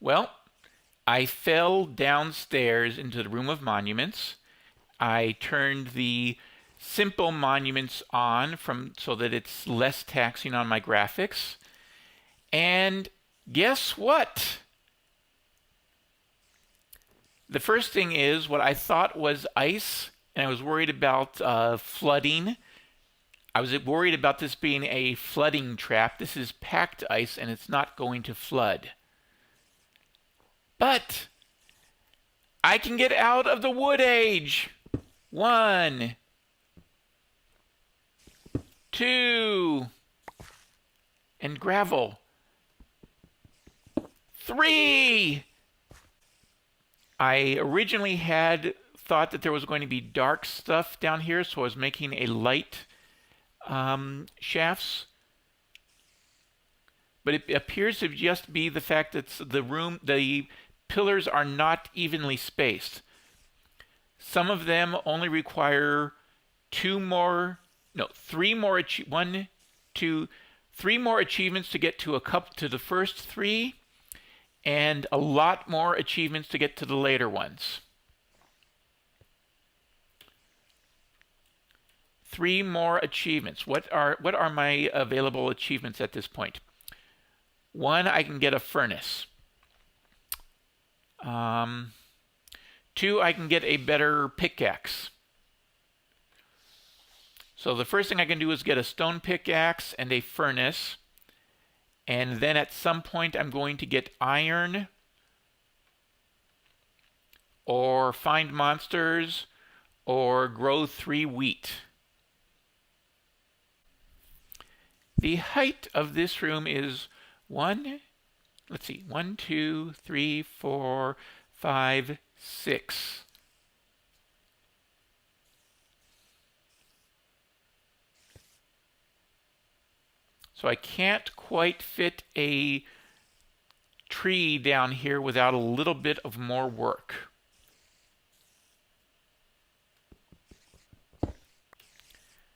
Well, I fell downstairs into the room of monuments. I turned the simple monuments on so that it's less taxing on my graphics. And guess what? The first thing is what I thought was ice, and I was worried about flooding. I was worried about this being a flooding trap. This is packed ice, and it's not going to flood. But I can get out of the wood age. 1, 2, and gravel. 3. I originally had thought that there was going to be dark stuff down here, so I was making a light shafts. But it appears to just be the fact that the pillars are not evenly spaced. Some of them only require 3 more achievements to get to the first 3, and a lot more achievements to get to the later ones. 3 more achievements. What are my available achievements at this point? 1, I can get a furnace. 2, I can get a better pickaxe. So the first thing I can do is get a stone pickaxe and a furnace. And then at some point I'm going to get iron, or find monsters, or grow 3 wheat. The height of this room is 1, 2, 3, 4, 5, 6. So I can't quite fit a tree down here without a little bit of more work.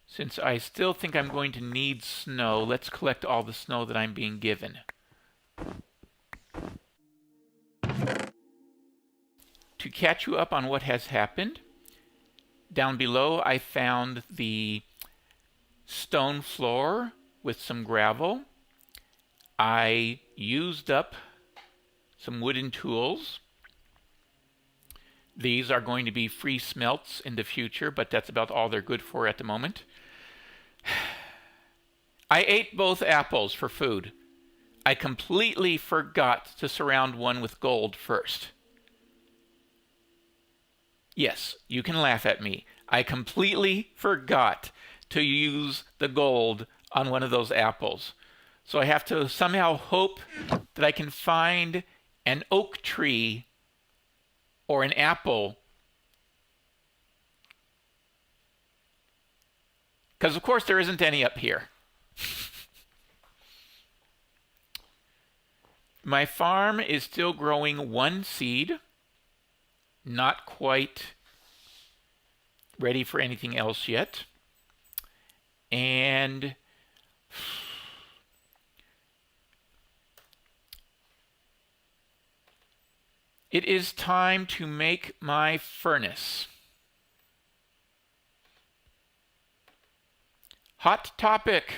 Since I still think I'm going to need snow, let's collect all the snow that I'm being given. To catch you up on what has happened, down below I found the stone floor with some gravel. I used up some wooden tools. These are going to be free smelts in the future, but that's about all they're good for at the moment. I ate both apples for food. I completely forgot to surround one with gold first. Yes, you can laugh at me. I completely forgot to use the gold on one of those apples. So I have to somehow hope that I can find an oak tree or an apple. Because of course there isn't any up here. My farm is still growing 1 seed. Not quite ready for anything else yet. And it is time to make my furnace. Hot topic.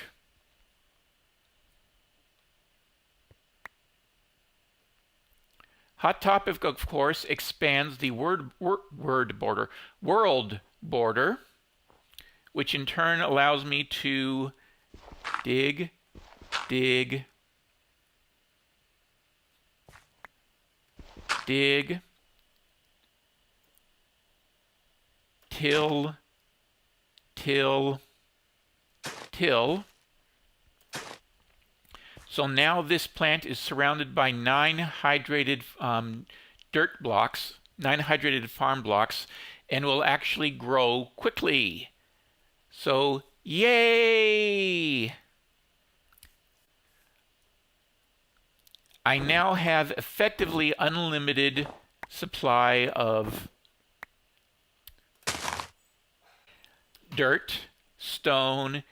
Hot topic, of course, expands the world border, which in turn allows me to dig, dig, dig, till, till, till. So now this plant is surrounded by 9 hydrated dirt blocks, 9 hydrated farm blocks, and will actually grow quickly. So, yay! I now have effectively unlimited supply of dirt, stone,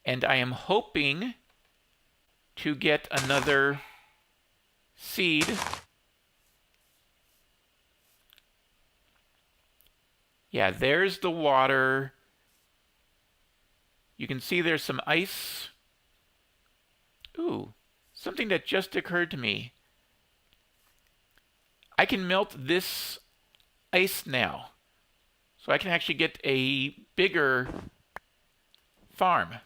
and I am hoping to get another seed Yeah, there's the water. You can see there's some ice. Ooh, something that just occurred to me. I can melt this ice now. So I can actually get a bigger farm.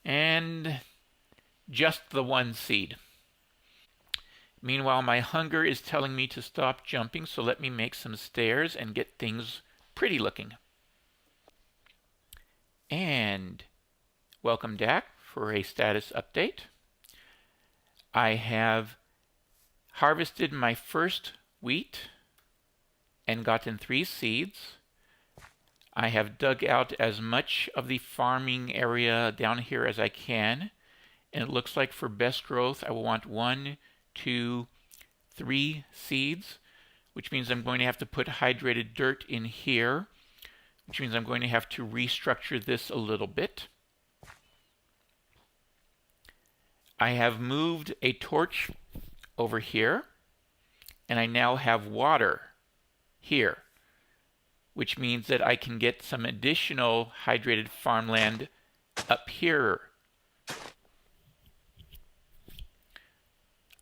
And just the one seed. Meanwhile, my hunger is telling me to stop jumping, so let me make some stairs and get things pretty looking. And welcome back for a status update. I have harvested my first wheat and gotten 3 seeds. I have dug out as much of the farming area down here as I can, and it looks like for best growth I will want 1, 2, 3 seeds, which means I'm going to have to put hydrated dirt in here, which means I'm going to have to restructure this a little bit. I have moved a torch over here, and I now have water here, which means that I can get some additional hydrated farmland up here.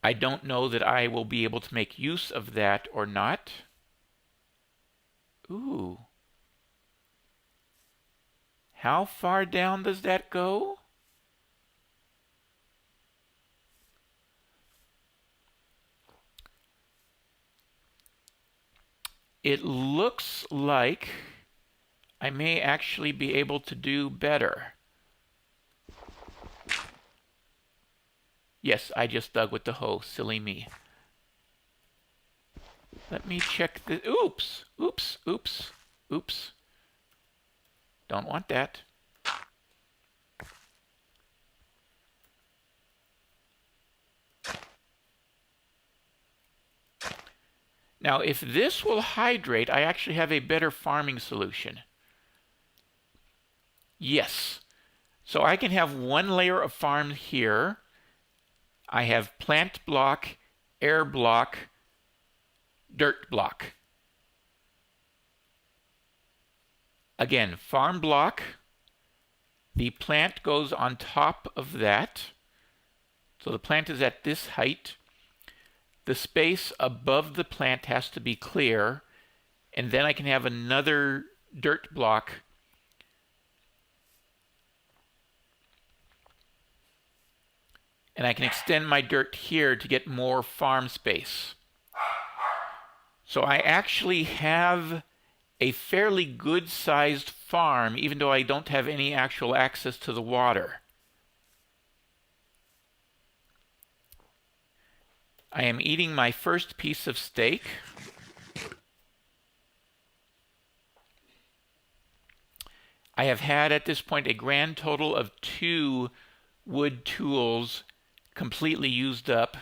I don't know that I will be able to make use of that or not. Ooh. How far down does that go? It looks like I may actually be able to do better. Yes, I just dug with the hoe. Silly me. Let me check the... Oops! Oops! Oops! Oops! Don't want that. Now, if this will hydrate, I actually have a better farming solution. Yes. So I can have one layer of farm here. I have plant block, air block, dirt block. Again, farm block. The plant goes on top of that. So the plant is at this height. The space above the plant has to be clear. And then I can have another dirt block and I can extend my dirt here to get more farm space. So I actually have a fairly good-sized farm, even though I don't have any actual access to the water. I am eating my first piece of steak. I have had at this point a grand total of 2 wood tools completely used up,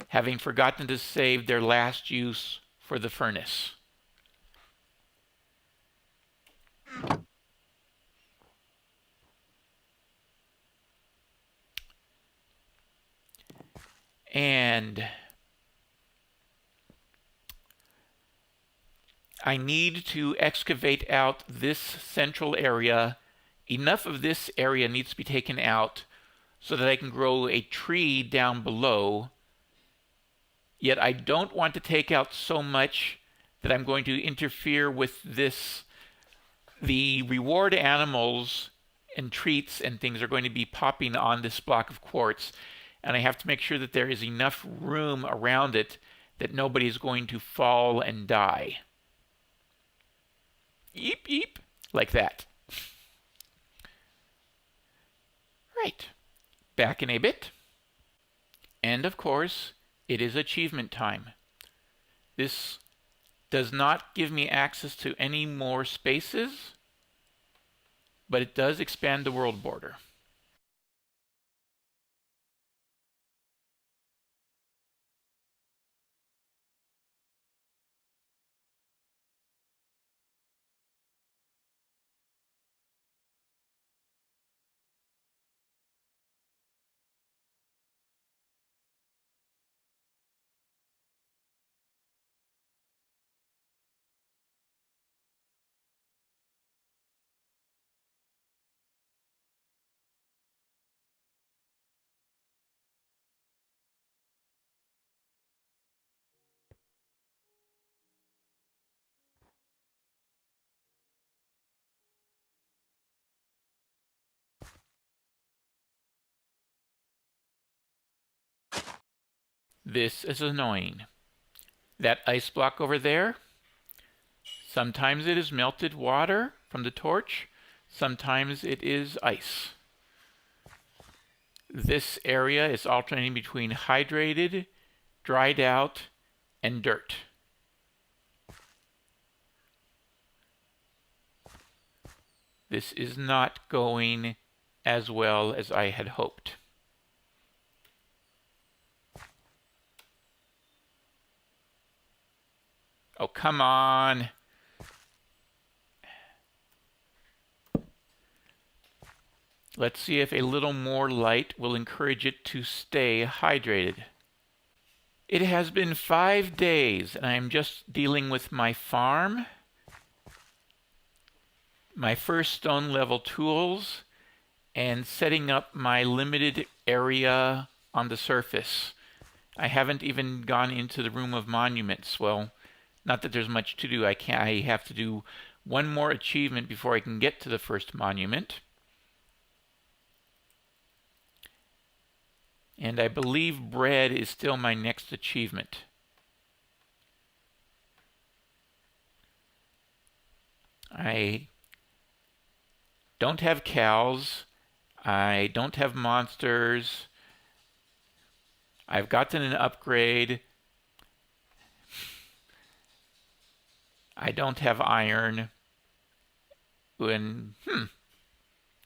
having forgotten to save their last use for the furnace. And I need to excavate out this central area. Enough of this area needs to be taken out so that I can grow a tree down below. Yet I don't want to take out so much that I'm going to interfere with this. The reward animals and treats and things are going to be popping on this block of quartz, and I have to make sure that there is enough room around it that nobody is going to fall and die. Yeep, yeep, like that. Right, back in a bit. And of course, it is achievement time. This does not give me access to any more spaces, but it does expand the world border. This is annoying. That ice block over there, sometimes it is melted water from the torch, sometimes it is ice. This area is alternating between hydrated, dried out, and dirt. This is not going as well as I had hoped. Oh, come on. Let's see if a little more light will encourage it to stay hydrated. It has been 5 days, and I am just dealing with my farm, my first stone level tools, and setting up my limited area on the surface. I haven't even gone into the room of monuments. Well, not that there's much to do. I have to do one more achievement before I can get to the first monument. And I believe bread is still my next achievement. I don't have cows. I don't have monsters. I've gotten an upgrade. I don't have iron. And,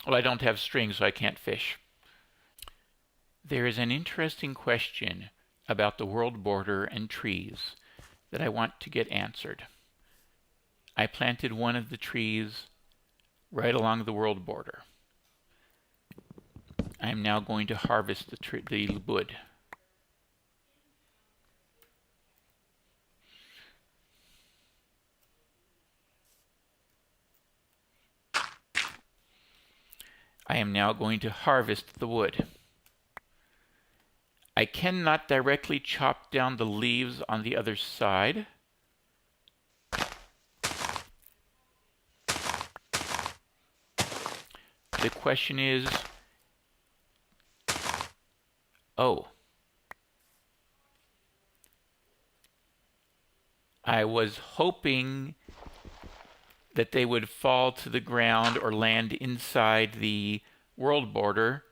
well, I don't have string, so I can't fish. There is an interesting question about the world border and trees that I want to get answered. I planted one of the trees right along the world border. I am now going to harvest the wood. I am now going to harvest the wood. I cannot directly chop down the leaves on the other side. The question is, I was hoping that they would fall to the ground or land inside the world border,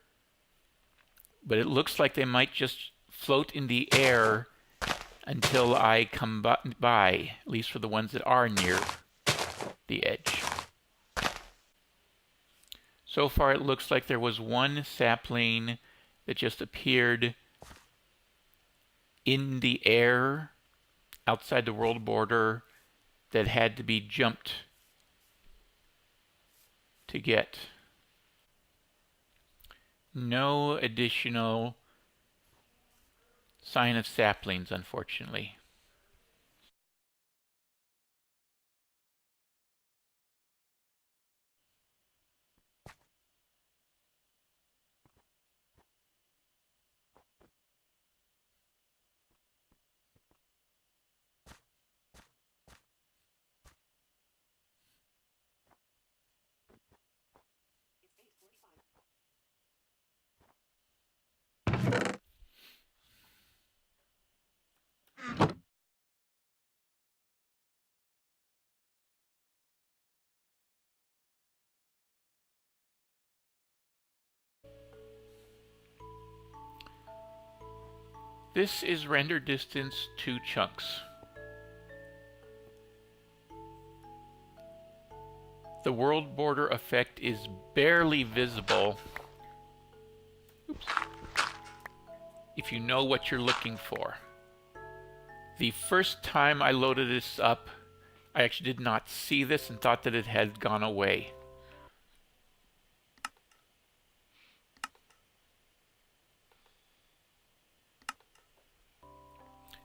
but it looks like they might just float in the air until I come by, at least for the ones that are near the edge. So far it looks like there was one sapling that just appeared in the air outside the world border that had to be jumped to get. No additional sign of saplings, unfortunately. This is render distance 2 chunks. The world border effect is barely visible. Oops. If you know what you're looking for. The first time I loaded this up, I actually did not see this and thought that it had gone away.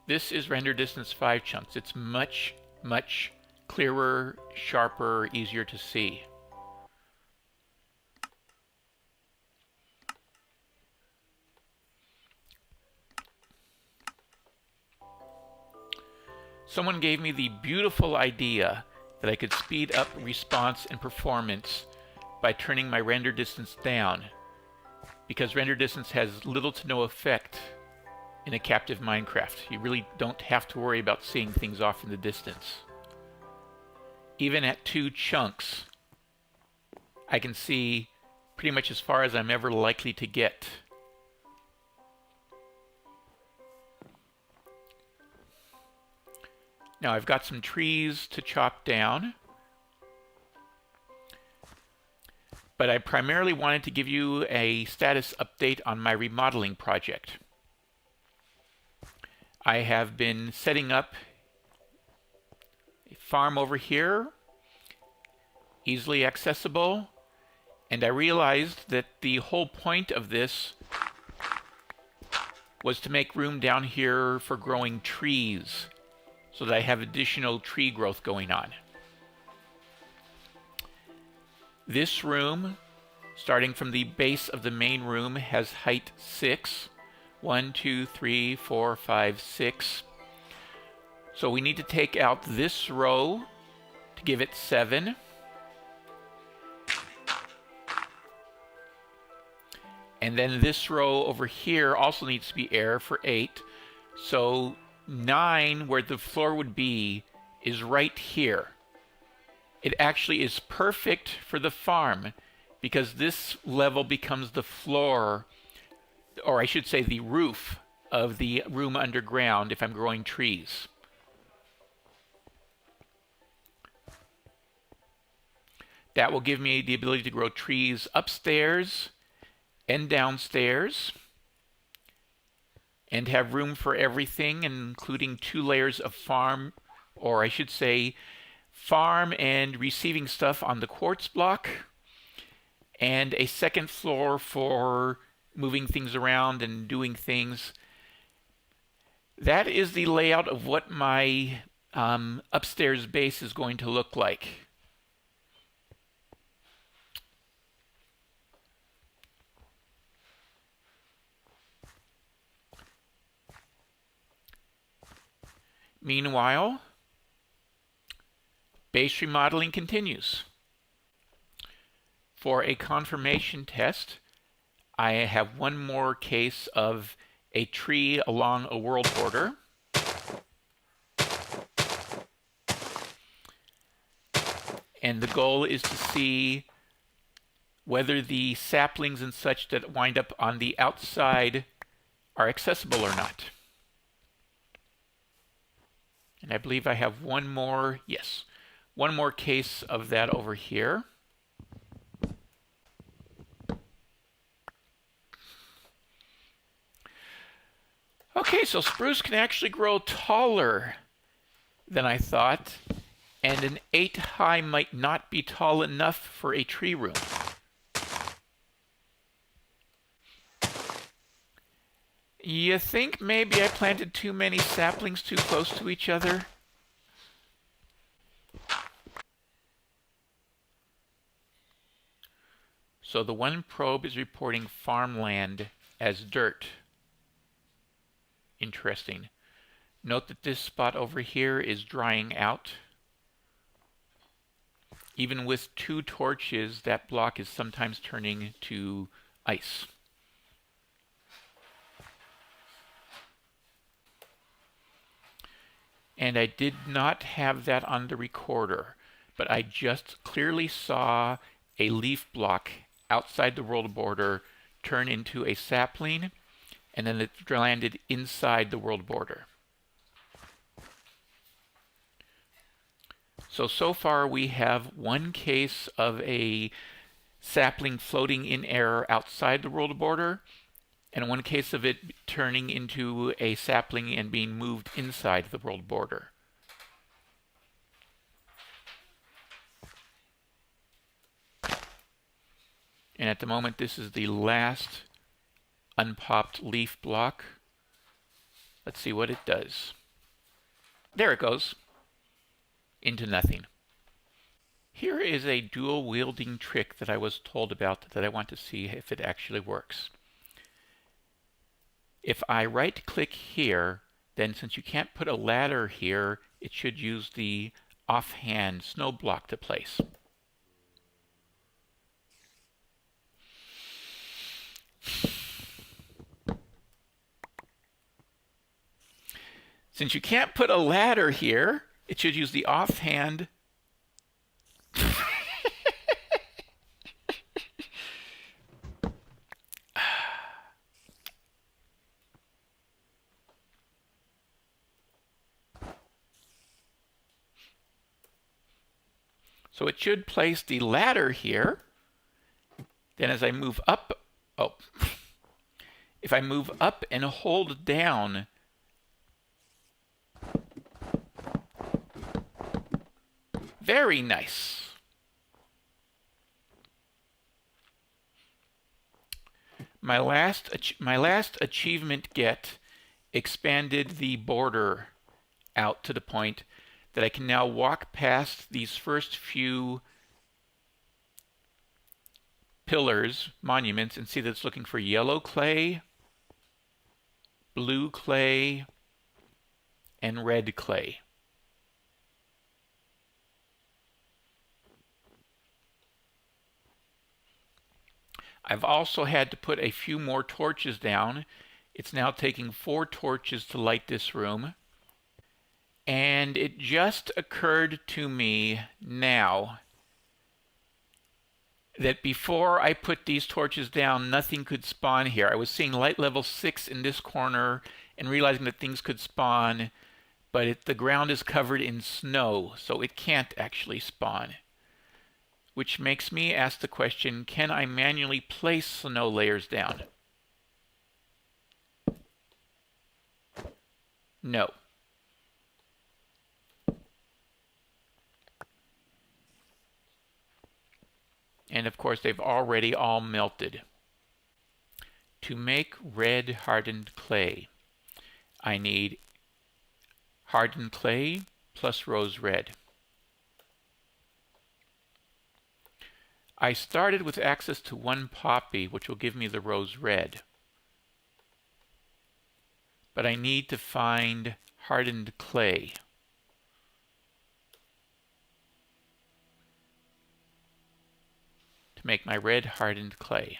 This is render distance 5 chunks. It's much, much clearer, sharper, easier to see. Someone gave me the beautiful idea that I could speed up response and performance by turning my render distance down, because render distance has little to no effect in a captive Minecraft. You really don't have to worry about seeing things off in the distance. Even at 2 chunks, I can see pretty much as far as I'm ever likely to get. Now I've got some trees to chop down, but I primarily wanted to give you a status update on my remodeling project. I have been setting up a farm over here, easily accessible, and I realized that the whole point of this was to make room down here for growing trees so that I have additional tree growth going on. This room, starting from the base of the main room, has height 6. 1, 2, 3, 4, 5, 6. So we need to take out this row to give it 7. And then this row over here also needs to be air for 8. So 9, where the floor would be, is right here. It actually is perfect for the farm because this level becomes the floor, or I should say the roof, of the room underground if I'm growing trees. That will give me the ability to grow trees upstairs and downstairs and have room for everything, including 2 layers of farm, or I should say farm and receiving stuff on the quartz block, and a second floor for moving things around and doing things. That is the layout of what my upstairs base is going to look like. Meanwhile, base remodeling continues. For a confirmation test, I have one more case of a tree along a world border. And the goal is to see whether the saplings and such that wind up on the outside are accessible or not. And I believe I have one more, yes, one more case of that over here. Okay, so spruce can actually grow taller than I thought, and an 8 high might not be tall enough for a tree room. You think maybe I planted too many saplings too close to each other? So the one probe is reporting farmland as dirt. Interesting. Note that this spot over here is drying out. Even with 2 torches, that block is sometimes turning to ice. And I did not have that on the recorder, but I just clearly saw a leaf block outside the world border turn into a sapling, and then it landed inside the world border. So far we have one case of a sapling floating in air outside the world border, and one case of it turning into a sapling and being moved inside the world border. And at the moment, this is the last unpopped leaf block. Let's see what it does. There it goes. Into nothing. Here is a dual wielding trick that I was told about that I want to see if it actually works. If I right click here, then since you can't put a ladder here, it should use the offhand snow block to place. Since you can't put a ladder here, it should use the offhand. So it should place the ladder here. Then as I move up, if I move up and hold down, very nice. My last achievement get expanded the border out to the point that I can now walk past these first few pillars, monuments, and see that it's looking for yellow clay, blue clay, and red clay. I've also had to put a few more torches down. It's now taking 4 torches to light this room. And it just occurred to me now that before I put these torches down, nothing could spawn here. I was seeing light level 6 in this corner and realizing that things could spawn, but the ground is covered in snow, so it can't actually spawn. Which makes me ask the question, can I manually place snow layers down? No. And of course, they've already all melted. To make red hardened clay, I need hardened clay plus rose red. I started with access to 1 poppy, which will give me the rose red. But I need to find hardened clay. To make my red hardened clay.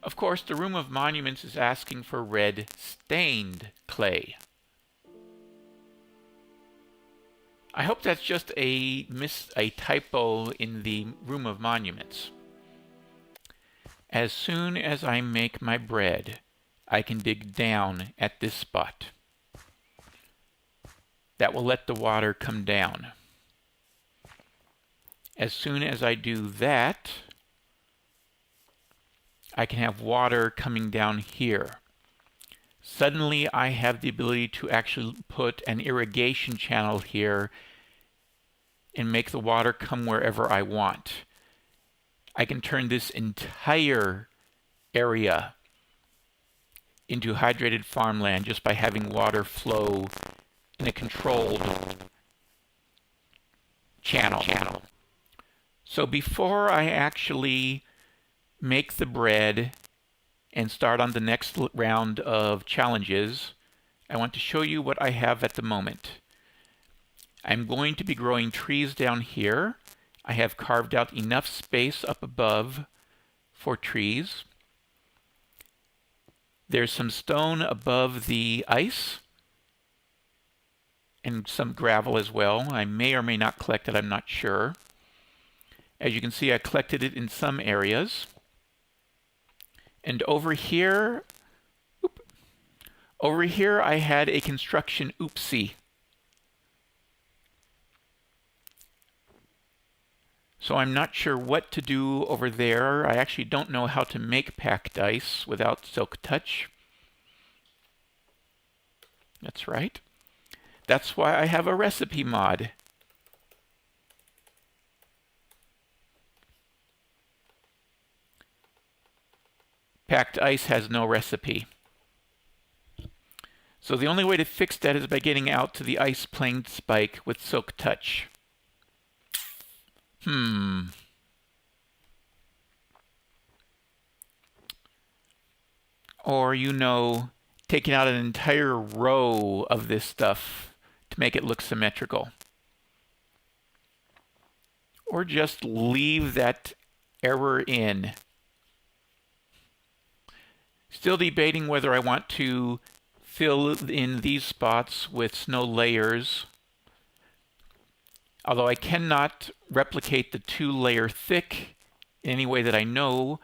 Of course, the Room of Monuments is asking for red stained clay. I hope that's just a typo in the Room of Monuments. As soon as I make my bread, I can dig down at this spot. That will let the water come down. As soon as I do that, I can have water coming down here. Suddenly I have the ability to actually put an irrigation channel here and make the water come wherever I want. I can turn this entire area into hydrated farmland just by having water flow in a controlled channel. So before I actually make the bread and start on the next round of challenges, I want to show you what I have at the moment. I'm going to be growing trees down here. I have carved out enough space up above for trees. There's some stone above the ice and some gravel as well. I may or may not collect it, I'm not sure. As you can see, I collected it in some areas. And over here I had a construction oopsie. So I'm not sure what to do over there. I actually don't know how to make packed ice without Silk Touch. That's right. That's why I have a recipe mod. Packed ice has no recipe. So the only way to fix that is by getting out to the ice plane spike with Silk Touch. Or, taking out an entire row of this stuff to make it look symmetrical. Or just leave that error in. Still debating whether I want to fill in these spots with snow layers. Although I cannot replicate the 2-layer thick in any way that I know,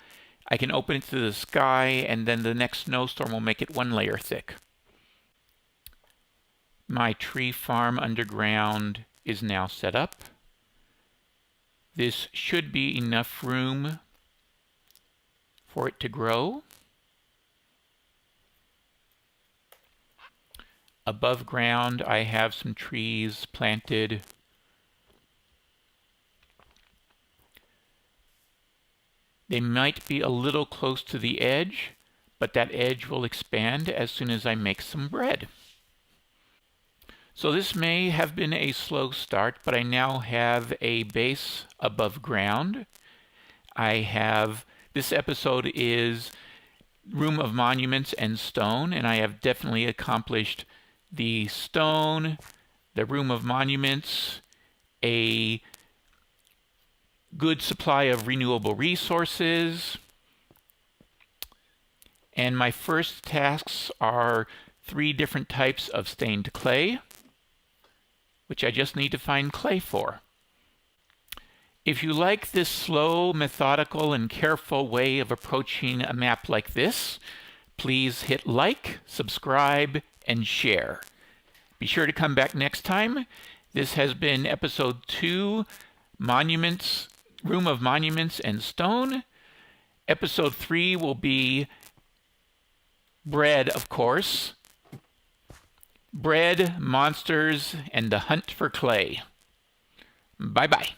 I can open it to the sky and then the next snowstorm will make it 1 layer thick. My tree farm underground is now set up. This should be enough room for it to grow. Above ground, I have some trees planted. They might be a little close to the edge, but that edge will expand as soon as I make some bread. So this may have been a slow start, but I now have a base above ground. This episode is Room of Monuments and Stone, and I have definitely accomplished the stone, the Room of Monuments, a good supply of renewable resources, and my first tasks are 3 different types of stained clay, which I just need to find clay for. If you like this slow, methodical, and careful way of approaching a map like this, please hit like, subscribe, and share. Be sure to come back next time. This has been episode 2, Monuments, Room of Monuments and Stone. Episode 3 will be bread, of course. Bread, monsters, and the hunt for clay. Bye-bye.